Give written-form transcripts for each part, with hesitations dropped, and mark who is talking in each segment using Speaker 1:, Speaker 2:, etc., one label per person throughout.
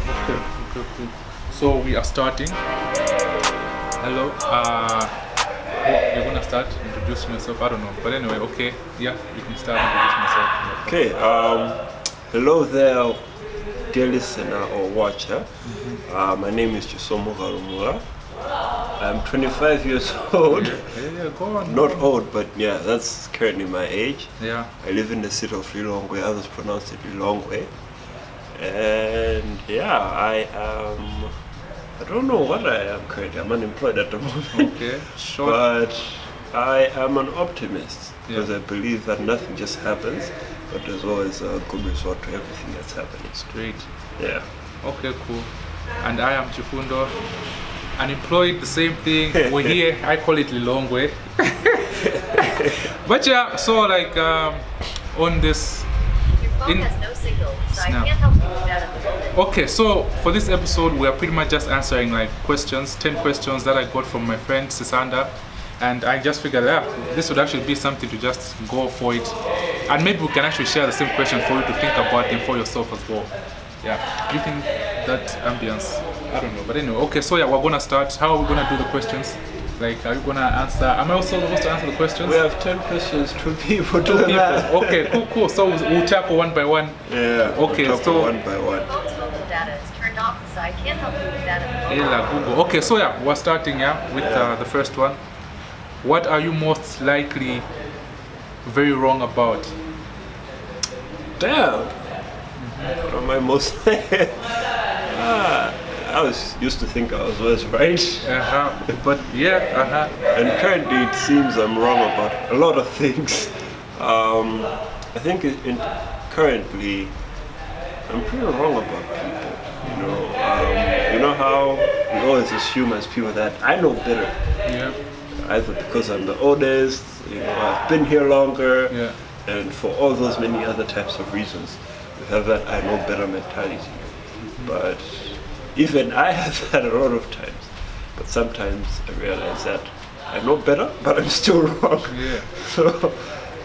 Speaker 1: Okay, cool. So we are starting. Hello. You're gonna start introducing yourself. I don't know, but anyway, okay. Yeah, you can start introducing yourself.
Speaker 2: Okay. Hello there, dear listener or watcher. My name is Chisomo Kalumula. I'm 25 years old.
Speaker 1: Yeah, go on.
Speaker 2: Not old, but yeah, that's currently my age.
Speaker 1: Yeah.
Speaker 2: I live in the city of Lilongwe. Others pronounce it Lilongwe. And yeah, I don't know what I am currently. I'm unemployed at the moment.
Speaker 1: Okay, sure.
Speaker 2: But I am an optimist because
Speaker 1: Yeah.
Speaker 2: I believe that nothing just happens, but there's always a good result to everything that's happening.
Speaker 1: Straight.
Speaker 2: Yeah.
Speaker 1: Okay, cool. And I am Chifundo. Unemployed, the same thing. We're here. I call it Lilongwe. But yeah, so like on this.
Speaker 3: Your phone has no signal, so I
Speaker 1: Snap.
Speaker 3: can't help you with that at the moment.
Speaker 1: Okay, so for this episode, we are pretty much just answering like questions, 10 questions that I got from my friend Sisanda. And I just figured out this would actually be something to just go for it. And maybe we can actually share the same questions for you to think about them for yourself as well. Yeah, you think that ambience? I don't know, but anyway, okay, so yeah, we're gonna start. How are we gonna do the questions? Like, are you gonna answer? Am I also supposed to answer the questions?
Speaker 2: We have 10 questions, 2 people
Speaker 1: Two
Speaker 2: to
Speaker 1: people.
Speaker 2: that.
Speaker 1: Okay, cool. So we'll tackle one by one.
Speaker 2: Yeah.
Speaker 1: Okay,
Speaker 2: we'll talk
Speaker 1: so-
Speaker 2: one by one.
Speaker 3: Phone's mobile data is turned off, so I can't help you with that at the moment.
Speaker 1: Ella, Google. Okay, so yeah, we're starting with the first one. What are you most likely very wrong about?
Speaker 2: Damn. What am I most I was used to think I was always right.
Speaker 1: But yeah,
Speaker 2: And currently it seems I'm wrong about a lot of things. I think currently I'm pretty wrong about people. You know how we always assume as people that I know better,
Speaker 1: Yeah.
Speaker 2: either because I'm the oldest, I've been here longer,
Speaker 1: Yeah.
Speaker 2: and for all those many other types of reasons, we have that I know better mentality. But even I have that a lot of times. But sometimes I realize that I know better, but I'm still wrong.
Speaker 1: Yeah.
Speaker 2: So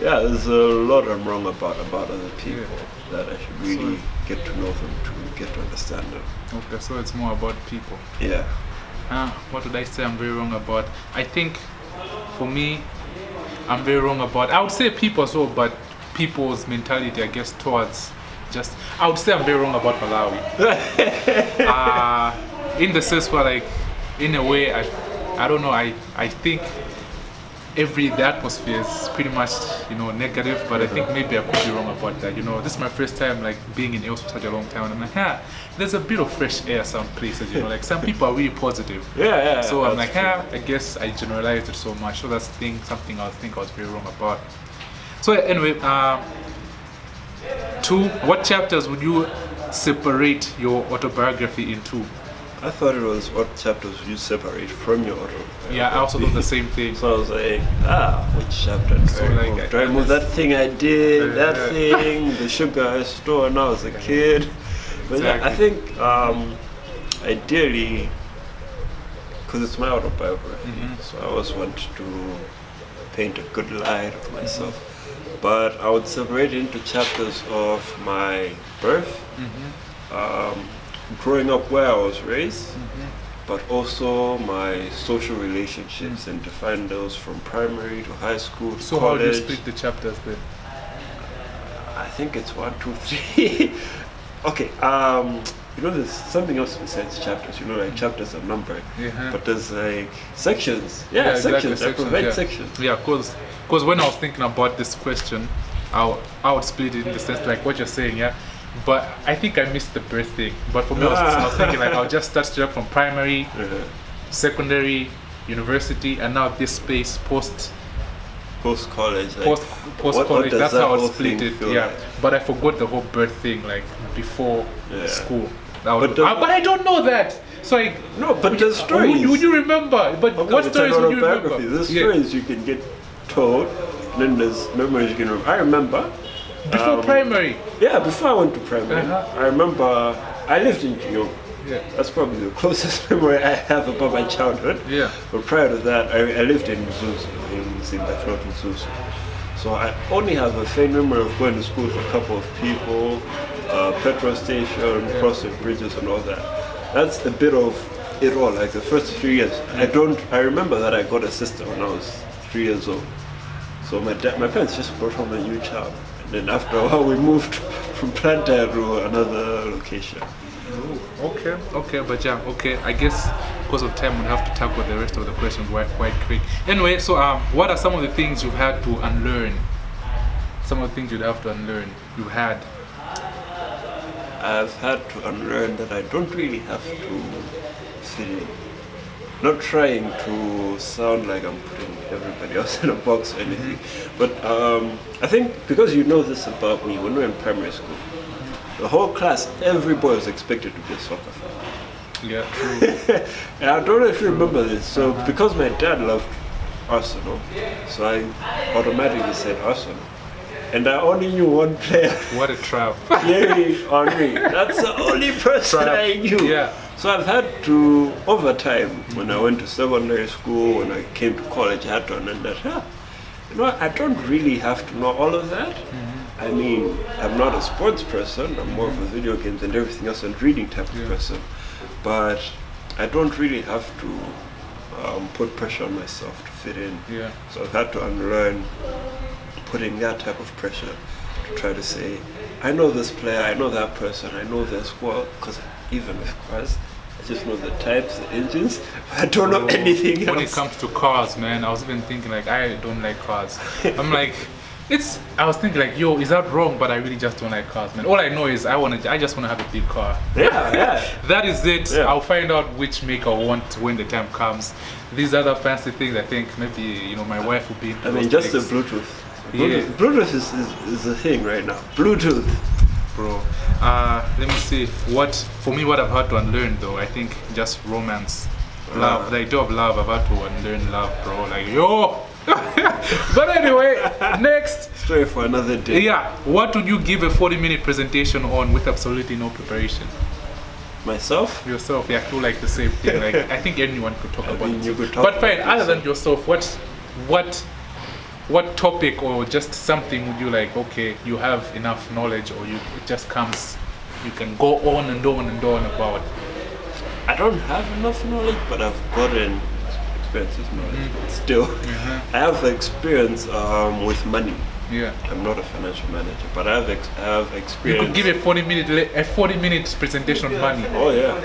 Speaker 2: yeah, there's a lot I'm wrong about other people that I should really get to know them to get to understand them.
Speaker 1: Okay, so it's more about people.
Speaker 2: Yeah.
Speaker 1: What would I say I'm very wrong about? I think for me, I'm very wrong about, I would say people as well, but people's mentality, I guess, towards just, I would say I'm very wrong about Malawi. In the sense where, like, in a way, I don't know, I think the atmosphere is pretty much, negative, but I think maybe I could be wrong about that. This is my first time, like, being in Else for such a long time, and I'm like, there's a bit of fresh air some places, like, some people are really positive.
Speaker 2: Yeah.
Speaker 1: So I'm
Speaker 2: that's
Speaker 1: like,
Speaker 2: true.
Speaker 1: I guess I generalized it so much. So that's something I think I was very wrong about. So anyway, 2, what chapters would you separate your autobiography into?
Speaker 2: I thought it was what chapters you separate from your autobiography.
Speaker 1: Yeah, I also do the same thing.
Speaker 2: So I was like, which chapter do
Speaker 1: So,
Speaker 2: I
Speaker 1: like,
Speaker 2: move? Do I move that thing I did, that
Speaker 1: Yeah.
Speaker 2: thing, the sugar I stole when I was a kid? But yeah, I
Speaker 1: Exactly.
Speaker 2: think ideally, because it's my autobiography, so I always want to paint a good light of myself. But I would separate it into chapters of my birth, growing up where I was raised, but also my social relationships and define those from primary to high school to
Speaker 1: So how do you
Speaker 2: college.
Speaker 1: split the chapters then?
Speaker 2: I think it's 1, 2, 3. Okay, there's something else besides chapters. Like chapters are numbered,
Speaker 1: Yeah.
Speaker 2: but there's like sections.
Speaker 1: Yeah,
Speaker 2: Sections.
Speaker 1: exactly,
Speaker 2: I provide
Speaker 1: yeah.
Speaker 2: sections.
Speaker 1: Yeah, because when I was thinking about this question, I would split it in the sense like what you're saying, yeah. But I think I missed the birth thing. But for me, I was thinking like I'll just start straight from primary, secondary, university, and now this space post
Speaker 2: Post-college. Like,
Speaker 1: college.
Speaker 2: what does
Speaker 1: That's
Speaker 2: that
Speaker 1: how I
Speaker 2: whole
Speaker 1: would split
Speaker 2: thing
Speaker 1: it.
Speaker 2: feel
Speaker 1: Yeah,
Speaker 2: like?
Speaker 1: but I forgot the whole birth thing like before school.
Speaker 2: But
Speaker 1: But I don't know that. So like,
Speaker 2: No, but there's stories.
Speaker 1: would you remember? But
Speaker 2: Okay,
Speaker 1: what
Speaker 2: it's
Speaker 1: stories
Speaker 2: an
Speaker 1: would you remember?
Speaker 2: autobiography. There's
Speaker 1: Yeah.
Speaker 2: stories you can get told, and then there's memories you can remember. I remember.
Speaker 1: Before primary.
Speaker 2: Yeah, before I went to primary, I remember I lived in Chiyogo.
Speaker 1: Yeah.
Speaker 2: That's probably the closest memory I have about my childhood.
Speaker 1: Yeah.
Speaker 2: But prior to that, I lived in Zuzu, in Zimbabwe, in Zuzu. So I only have a faint memory of going to school with a couple of people, petrol station, crossing bridges and all that. That's a bit of it all. Like the first 3 years, I remember that I got a sister when I was 3 years old. So my parents just brought home a new child, and then after a while we moved from Plantain to another location.
Speaker 1: Okay, but yeah, okay. I guess because of time, we'll have to tackle the rest of the questions quite quick. Anyway, so what are some of the things you've had to unlearn? Some of the things you'd have to unlearn. You've had.
Speaker 2: I've had to unlearn that I don't really have to fit in. Not trying to sound like I'm putting everybody else in a box or anything, but I think because you know this about me, when we were in primary school, the whole class, every boy was expected to be a soccer fan.
Speaker 1: Yeah, true.
Speaker 2: And I don't know if you remember this. So because my dad loved Arsenal, so I automatically said Arsenal. And I only knew one player.
Speaker 1: What a trap.
Speaker 2: Thierry Henry. That's the only person I knew.
Speaker 1: Yeah.
Speaker 2: So I've had to, over time, when I went to secondary school, when I came to college, I had to learn that, you know, I don't really have to know all of that. I mean, I'm not a sports person. I'm more of a video games and everything else and reading type of person. But I don't really have to put pressure on myself to fit in.
Speaker 1: Yeah.
Speaker 2: So I've had to unlearn putting that type of pressure to try to say, I know this player, I know that person, I know their squad, because even with cars, I just know the types, the engines, but I don't know anything else.
Speaker 1: When it comes to cars, man, I was even thinking like, I don't like cars. I'm like, I was thinking like, yo, is that wrong? But I really just don't like cars, man. All I know is I just want to have a big car.
Speaker 2: Yeah.
Speaker 1: That is it.
Speaker 2: Yeah.
Speaker 1: I'll find out which make I want when the time comes. These other fancy things, I think maybe, you know, my wife will be into
Speaker 2: I mean,
Speaker 1: those
Speaker 2: just
Speaker 1: things.
Speaker 2: the Bluetooth.
Speaker 1: Yeah.
Speaker 2: Bluetooth is a thing right now. Bluetooth.
Speaker 1: Bro, let me see. What I've had to unlearn though, I think just romance. Love, the idea of love, I've had to unlearn love, bro. Like, yo! But anyway, next.
Speaker 2: Story for another day.
Speaker 1: Yeah, what would you give a 40-minute presentation on with absolutely no preparation?
Speaker 2: Myself?
Speaker 1: Yourself, yeah, I feel like the same thing. Like, I think anyone could talk about it.
Speaker 2: You could talk
Speaker 1: But fine,
Speaker 2: about
Speaker 1: other than yourself, what topic or just something would you like, okay, you have enough knowledge or it just comes, you can go on and on and on about?
Speaker 2: I don't have enough knowledge, but I've gotten experiences knowledge. Still, I have experience with money.
Speaker 1: Yeah.
Speaker 2: I'm not a financial manager, but I have
Speaker 1: You
Speaker 2: experience.
Speaker 1: could give a 40-minute presentation on money.
Speaker 2: Oh yeah.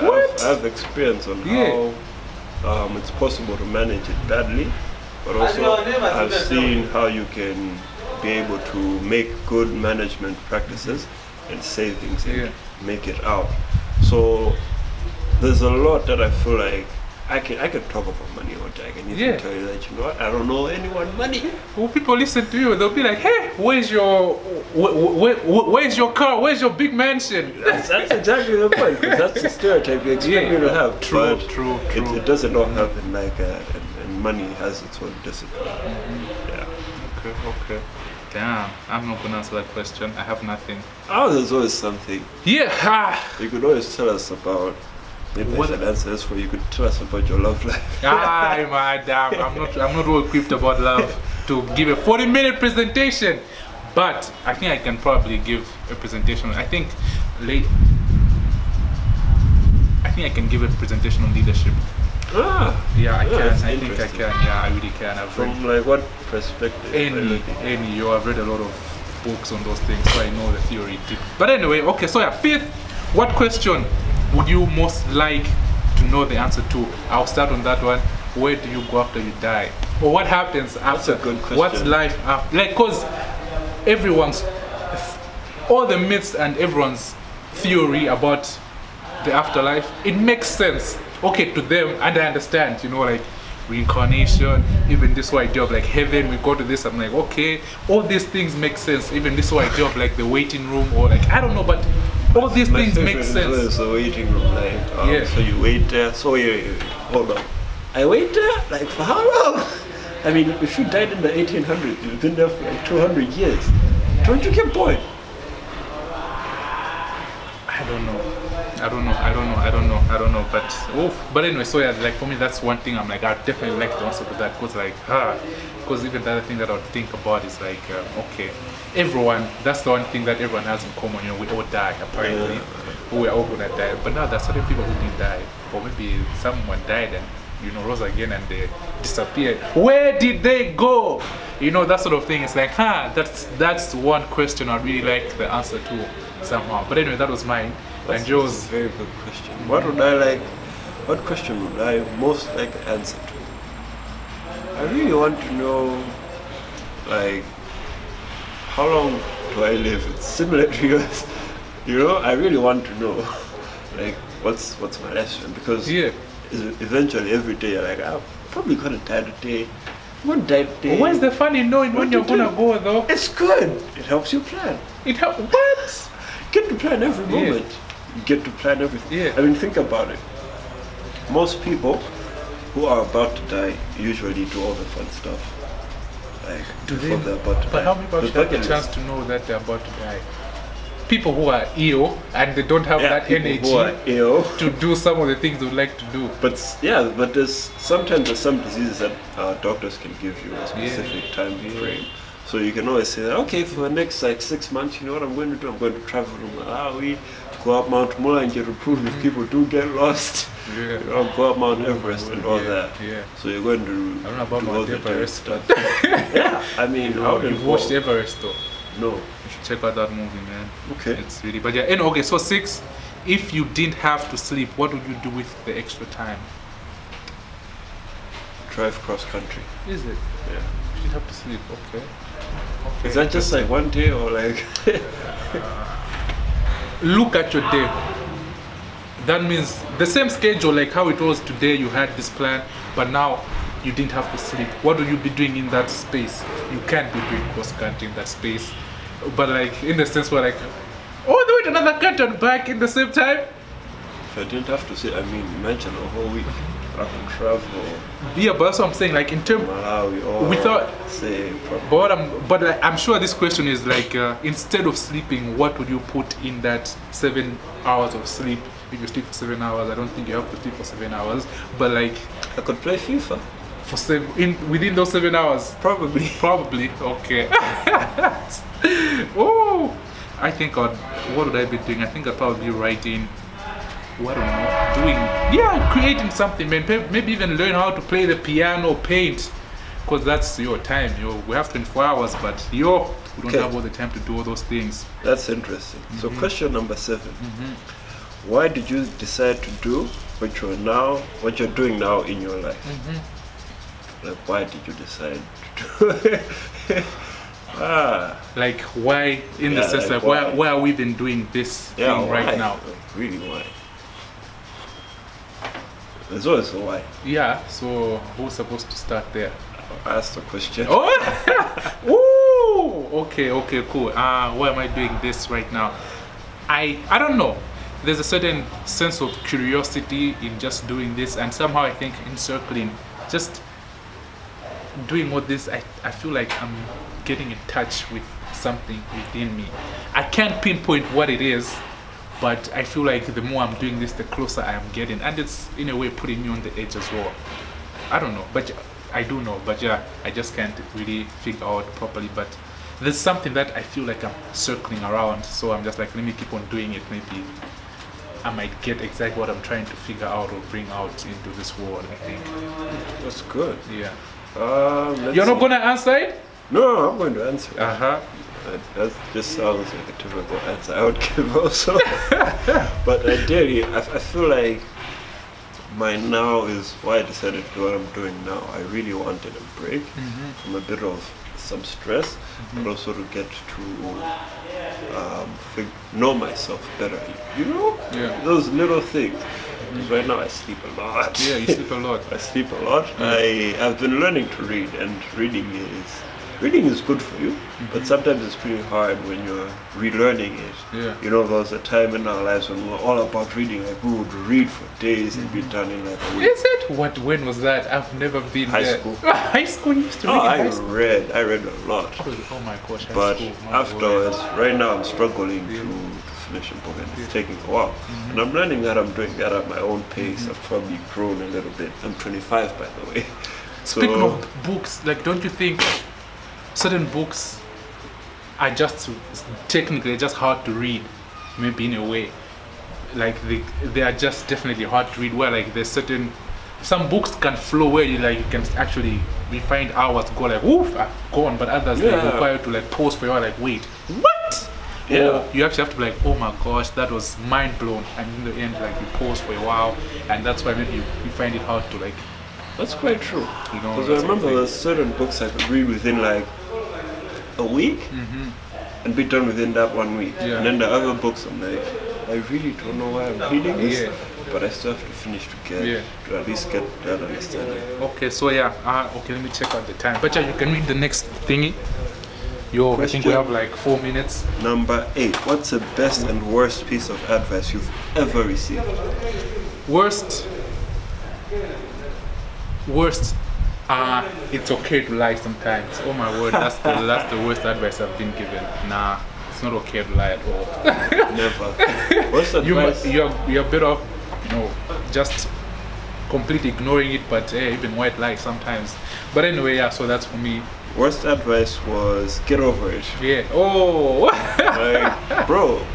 Speaker 1: What?
Speaker 2: I have experience on how it's possible to manage it badly, but also I've seen how you can be able to make good management practices and savings and make it out. So there's a lot that I feel like I can talk about money all day. I can even tell you that, you know what, I don't know anyone money.
Speaker 1: When people listen to you, they'll be like, hey, where's your car? Where's your big mansion?
Speaker 2: That's exactly the point, because that's the stereotype you expect me to have.
Speaker 1: True.
Speaker 2: It doesn't all happen like that, and money has its own discipline. Yeah.
Speaker 1: Okay. Damn, I'm not gonna answer that question. I have nothing.
Speaker 2: Oh, there's always something.
Speaker 1: Yeah.
Speaker 2: You could always tell us about. Maybe I should answer this for you. Could tell us about your love life.
Speaker 1: Damn, I'm not well equipped about love to give a 40-minute presentation, but I think I can probably give a presentation. I think I can give a presentation on leadership. Yeah, I can. I think I can. Yeah, I really can.
Speaker 2: From like what perspective?
Speaker 1: Any. I've read a lot of books on those things, so I know the theory deep. But anyway, okay. So yeah, fifth, what question would you most like to know the answer to? I'll start on that one. Where do you go after you die? Or what happens after?
Speaker 2: That's a good question.
Speaker 1: What's life after? Like, cause all the myths and everyone's theory about the afterlife, it makes sense. Okay, to them, and I understand, you know, like reincarnation, even this whole idea of like heaven, we go to this, I'm like, okay, all these things make sense. Even this whole idea of like the waiting room, or like, I don't know, but all these things make sense.
Speaker 2: Is the waiting room, like, so you wait there, so hold on. I wait there? Like, for how long? I mean, if you died in the 1800s, you've been there for like 200 years. Don't you get bored?
Speaker 1: I don't know. I don't know. But anyway, so yeah, like for me, that's one thing I'm like, I definitely like to answer to that, because even the other thing that I would think about is like, okay, everyone, that's the one thing that everyone has in common, you know, we all die, apparently.
Speaker 2: Yeah.
Speaker 1: We're all gonna die. But now there's certain people who didn't die, or maybe someone died and, you know, rose again and they disappeared. Where did they go? You know, that sort of thing. It's like, that's one question I'd really like the answer to somehow. But anyway, that was mine.
Speaker 2: That's
Speaker 1: And Joe's.
Speaker 2: a very good question. What question would I most like to answer to? I really want to know, like, how long do I live? It's similar to yours. You know, I really want to know, like, what's my lifespan? Because eventually every day you're like, I'm probably gonna die today. I'm gonna die today.
Speaker 1: Where's the fun in knowing when you're gonna go though?
Speaker 2: It's good. It helps you plan.
Speaker 1: It helps. What?
Speaker 2: Get to plan every moment. You get to plan everything.
Speaker 1: Yeah.
Speaker 2: I mean, think about it. Most people who are about to die usually do all the fun stuff. Like, before they're about to die.
Speaker 1: But how many people actually have the chance to know that they're about to die? People who are ill and they don't have that
Speaker 2: people
Speaker 1: energy
Speaker 2: who are ill
Speaker 1: to do some of the things they would like to do.
Speaker 2: But sometimes there's some diseases that doctors can give you a specific time frame. So you can always say, okay, for the next like 6 months, you know what I'm going to do? I'm going to travel to Malawi, go up Mount Mula and get approved if people do get lost.
Speaker 1: Yeah.
Speaker 2: You know, go up Mount Everest and all that.
Speaker 1: Yeah.
Speaker 2: So you're going to
Speaker 1: I don't know about
Speaker 2: do all
Speaker 1: Mount
Speaker 2: the
Speaker 1: Everest
Speaker 2: stuff. Yeah, I mean,
Speaker 1: you've watched Everest though.
Speaker 2: No.
Speaker 1: You should check out that movie, man.
Speaker 2: Okay.
Speaker 1: It's really, but yeah. And okay, so 6. If you didn't have to sleep, what would you do with the extra time?
Speaker 2: Drive cross country.
Speaker 1: Is it?
Speaker 2: Yeah.
Speaker 1: You didn't have to sleep. Okay.
Speaker 2: Is that just like one day or like?
Speaker 1: Look at your day. That means the same schedule like how it was today. You had this plan, but now you didn't have to sleep. What will you be doing in that space? You can't be doing cross country in that space. But like in the sense where like all the way to another country and back in the same time.
Speaker 2: If I didn't have to say, I mean, imagine a whole week. I could travel.
Speaker 1: Yeah, but that's what I'm saying. Like in terms,
Speaker 2: Malawi or
Speaker 1: without
Speaker 2: say.
Speaker 1: But like, I'm sure this question is like instead of sleeping, what would you put in that 7 hours of sleep? If you sleep for 7 hours, I don't think you have to sleep for 7 hours. But like,
Speaker 2: I could play FIFA.
Speaker 1: For within those 7 hours,
Speaker 2: Probably.
Speaker 1: Okay. Oh, I think what would I be doing? I think I'd probably be writing. I don't know, creating something, man. Maybe even learn how to play the piano, paint, because that's your time. We have 24 hours, but we don't have all the time to do all those things.
Speaker 2: That's interesting. So question number 7. Why did you decide to do what you're doing now in your life? Like, why did you decide to do it?
Speaker 1: Like why, in the sense like why are we even doing this thing right now?
Speaker 2: Like, really, why? There's always a why.
Speaker 1: Yeah, so who's supposed to start there?
Speaker 2: I asked the question.
Speaker 1: Oh! Woo! Okay, cool. Why am I doing this right now? I don't know. There's a certain sense of curiosity in just doing this, and somehow I think encircling, just doing all this, I feel like I'm getting in touch with something within me. I can't pinpoint what it is, but I feel like the more I'm doing this, the closer I am getting, and it's in a way putting me on the edge as well. I don't know, but I do know, but yeah, I just can't really figure out properly. But there's something that I feel like I'm circling around, so I'm just like, let me keep on doing it. Maybe I might get exactly what I'm trying to figure out or bring out into this world, I think.
Speaker 2: That's good.
Speaker 1: Yeah.
Speaker 2: You're
Speaker 1: not gonna answer it?
Speaker 2: No, I'm going to answer.
Speaker 1: That
Speaker 2: just sounds like a typical answer I would give also. But ideally, I feel like my now is why I decided to do what I'm doing now. I really wanted a break from a bit of some stress, but also to get to know myself better. You know, those little things. Because right now I sleep a lot.
Speaker 1: Yeah, you sleep a lot.
Speaker 2: I sleep a lot. I've been learning to read, and reading is good for you, but sometimes it's pretty hard when you're relearning it.
Speaker 1: Yeah.
Speaker 2: You know, there was a time in our lives when we were all about reading. Like, we would read for days and be done in like a week.
Speaker 1: Is it? When was that? I've never been
Speaker 2: High
Speaker 1: there.
Speaker 2: school.
Speaker 1: High school, you used to read in high school?
Speaker 2: I read a lot.
Speaker 1: Oh my gosh, high
Speaker 2: But
Speaker 1: school.
Speaker 2: afterwards, right now I'm struggling to destination book, and it's taking a while. And I'm learning that I'm doing that at my own pace. I've probably grown a little bit. I'm 25, by the way.
Speaker 1: Speaking of books, like, don't you think certain books are just technically just hard to read, maybe in a way? Like they are just definitely hard to read. Where like there's some books can flow where you can actually find hours go like woof, I've gone, but others they require you to like pause for a while, like wait, what?
Speaker 2: Yeah.
Speaker 1: Or you actually have to be like, oh my gosh, that was mind blown, and in the end like you pause for a while, and that's why maybe you find it hard to like.
Speaker 2: That's quite true.
Speaker 1: You know,
Speaker 2: because I remember there's certain books I could read within like a week and be done within that 1 week.
Speaker 1: Yeah.
Speaker 2: And then the other books I'm like, I really don't know why I'm reading this, but I still have to finish to at least get that understanding.
Speaker 1: Okay, so okay, let me check out the time. But you can read the next thingy. I think we have like 4 minutes.
Speaker 2: Number 8. What's the best and worst piece of advice you've ever received?
Speaker 1: Worst, it's okay to lie sometimes. Oh my word, that's the worst advice I've been given. Nah, it's not okay to lie at all.
Speaker 2: Never. What's the advice?
Speaker 1: You're better off, just completely ignoring it, but even white lies sometimes. But anyway, so that's for me.
Speaker 2: Worst advice was get over it.
Speaker 1: Yeah. Oh.
Speaker 2: Like, bro,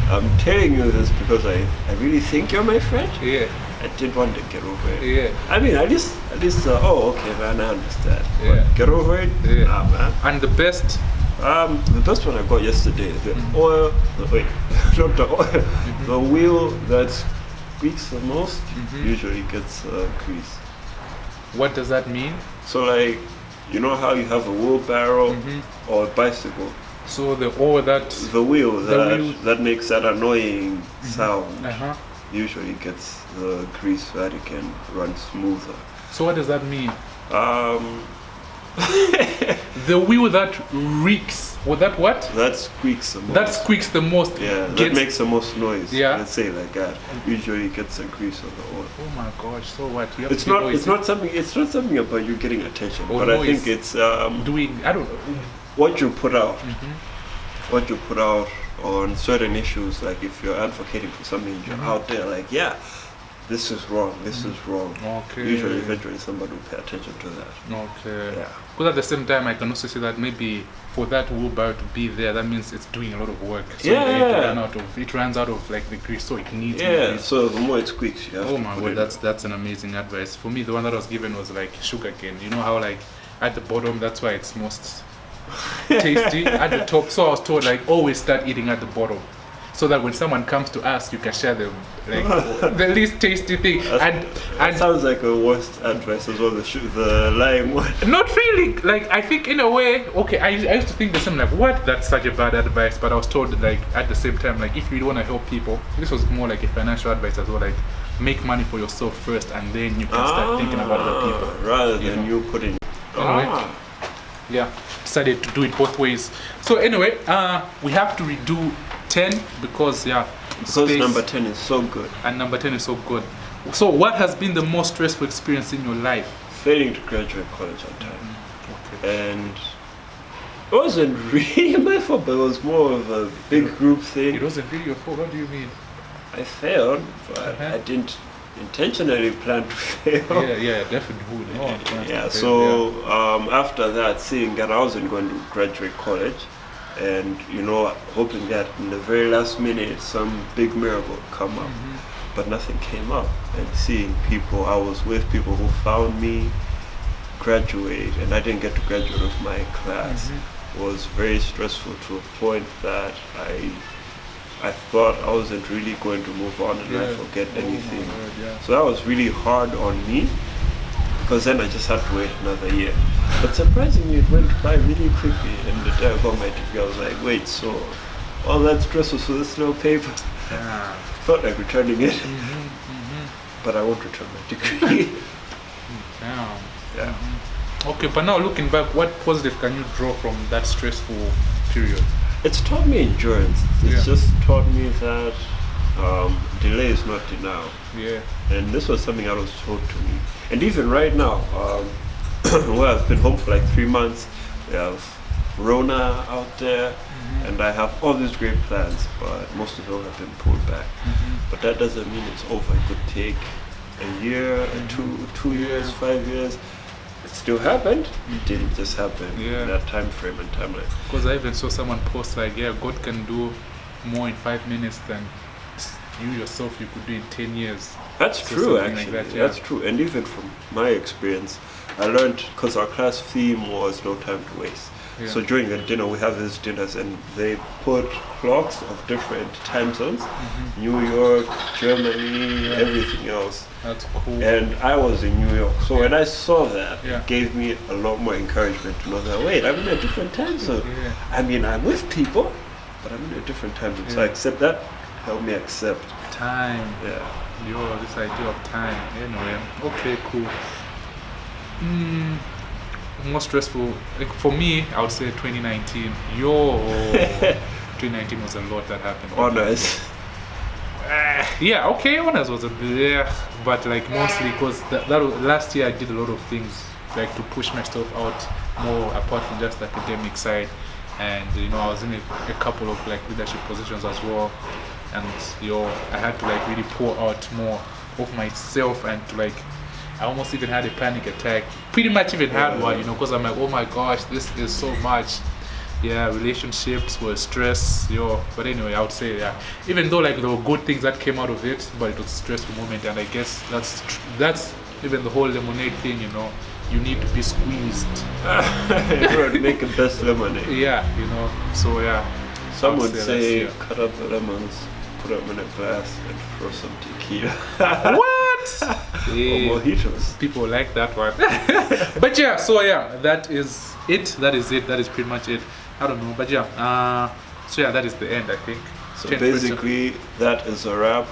Speaker 2: I'm telling you this because I really think you're my friend.
Speaker 1: Yeah.
Speaker 2: I did want to get over it.
Speaker 1: Yeah.
Speaker 2: I mean, at least, okay, man, I understand.
Speaker 1: Yeah.
Speaker 2: But get over it?
Speaker 1: Yeah.
Speaker 2: Nah, man.
Speaker 1: And the best?
Speaker 2: The best one I got yesterday, not the oil, the wheel that squeaks the most usually gets grease.
Speaker 1: What does that mean?
Speaker 2: So like, you know how you have a wheelbarrow or a bicycle?
Speaker 1: So the
Speaker 2: wheel that makes that annoying sound usually gets the grease so that it can run smoother.
Speaker 1: So what does that mean? The wheel that reeks. Well, that what?
Speaker 2: That squeaks the most.
Speaker 1: That squeaks the most.
Speaker 2: Yeah, that makes the most noise.
Speaker 1: Yeah.
Speaker 2: Let's say like that. Usually gets the grease of the oil.
Speaker 1: Oh my gosh! So what? You have
Speaker 2: It's
Speaker 1: to
Speaker 2: not. It's not something. It's not something about you getting attention.
Speaker 1: Or
Speaker 2: but
Speaker 1: noise.
Speaker 2: I think it's
Speaker 1: doing. I don't know.
Speaker 2: what you put out. What you put out on certain issues. Like if you're advocating for something, you're out there. Like this is wrong. This is wrong.
Speaker 1: Okay.
Speaker 2: Usually, eventually, somebody will pay attention to that.
Speaker 1: Okay.
Speaker 2: Yeah.
Speaker 1: Because at the same time, I can also see that maybe for that wheelbarrow to be there, that means it's doing a lot of work. So it runs out of like the grease, so it needs more grease.
Speaker 2: So the more it squeaks, you have
Speaker 1: oh
Speaker 2: to
Speaker 1: my
Speaker 2: put
Speaker 1: word,
Speaker 2: it
Speaker 1: that's an amazing advice. For me, the one that was given was like sugarcane. You know how like at the bottom, that's why it's most tasty. At the top, so I was told like always start eating at the bottom, so that when someone comes to ask, you can share them like the least tasty thing.
Speaker 2: That sounds like a worst advice as well. The lying one.
Speaker 1: Not really. Like I think in a way, okay. I used to think the same. Like what? That's such a bad advice. But I was told like at the same time, like if you want to help people, this was more like a financial advice as well. Like make money for yourself first, and then you can start thinking about other people.
Speaker 2: Rather than you putting.
Speaker 1: Anyway, yeah, decided to do it both ways. So anyway, we have to redo 10 because space,
Speaker 2: number 10 is so good.
Speaker 1: And number 10 is so good. So what has been the most stressful experience in your life?
Speaker 2: Failing to graduate college on time. Okay. And it wasn't really my fault, but it was more of a big group thing.
Speaker 1: It wasn't really your fault. What do you mean?
Speaker 2: I failed, but I didn't intentionally plan to fail.
Speaker 1: Yeah, definitely would.
Speaker 2: After that, seeing that I wasn't going to graduate college, and hoping that in the very last minute some big miracle would come up, but nothing came up. And seeing I was with people who found me graduate, and I didn't get to graduate with my class, was very stressful to a point that I thought I wasn't really going to move on in life or get anything. So that was really hard on me, because then I just had to wait another year. But surprisingly, it went by really quickly, and the day I got my degree, I was like, wait, so all that stress was for this little paper? Felt like returning it, but I won't return my degree.
Speaker 1: Okay, but now looking back, what positive can you draw from that stressful period?
Speaker 2: It's taught me endurance. It's just taught me that delay is not denial.
Speaker 1: Yeah.
Speaker 2: And this was something that was told to me. And even right now, where I've been home for like 3 months, we have Rona out there, and I have all these great plans, but most of them have been pulled back. But that doesn't mean it's over. It could take a year, two years, 5 years. It still happened. It didn't just happen in that time frame and timeline.
Speaker 1: Because I even saw someone post like, yeah, God can do more in 5 minutes than you yourself you could do in 10 years.
Speaker 2: That's
Speaker 1: So
Speaker 2: true,
Speaker 1: something
Speaker 2: actually.
Speaker 1: like that, yeah.
Speaker 2: That's true. And even from my experience, I learned, because our class theme was no time to waste.
Speaker 1: Yeah.
Speaker 2: So during a dinner, we have these dinners, and they put clocks of different time zones, New York, Germany, everything else.
Speaker 1: That's cool.
Speaker 2: And I was in New York, so when I saw that,
Speaker 1: Yeah.
Speaker 2: it gave me a lot more encouragement to know that, wait, I'm in a different time zone.
Speaker 1: Yeah.
Speaker 2: I mean, I'm with people, but I'm in a different time zone. So I
Speaker 1: Yeah.
Speaker 2: accept that, help me accept.
Speaker 1: Time.
Speaker 2: Yeah.
Speaker 1: Yo, this idea of time. Anyway, okay, cool. More stressful. Like for me, I would say 2019. 2019 was a lot that happened.
Speaker 2: Honors.
Speaker 1: Yeah, okay, honors was a bit, but like mostly because last year I did a lot of things like to push myself out more apart from just the academic side, and I was in a couple of like leadership positions as well, and I had to like really pour out more of myself, and to like I almost even had a panic attack. Pretty much even had one, because I'm like, oh my gosh, this is so much. Yeah, relationships were stress, but anyway, I would say, yeah, even though like there were good things that came out of it, but it was a stressful moment, and I guess that's even the whole lemonade thing, you need to be squeezed.
Speaker 2: Everyone make a best lemonade.
Speaker 1: Yeah, so yeah.
Speaker 2: Some
Speaker 1: I
Speaker 2: would say
Speaker 1: that's,
Speaker 2: cut up the lemons, put them in a glass, and throw some tequila.
Speaker 1: What?
Speaker 2: Or
Speaker 1: Yeah.
Speaker 2: mojitos.
Speaker 1: People like that one. But yeah, so yeah, that is it. That is pretty much it. I don't know, but yeah. So yeah, that is the end, I think.
Speaker 2: So
Speaker 1: 10 questions.
Speaker 2: basically, that is a wrap.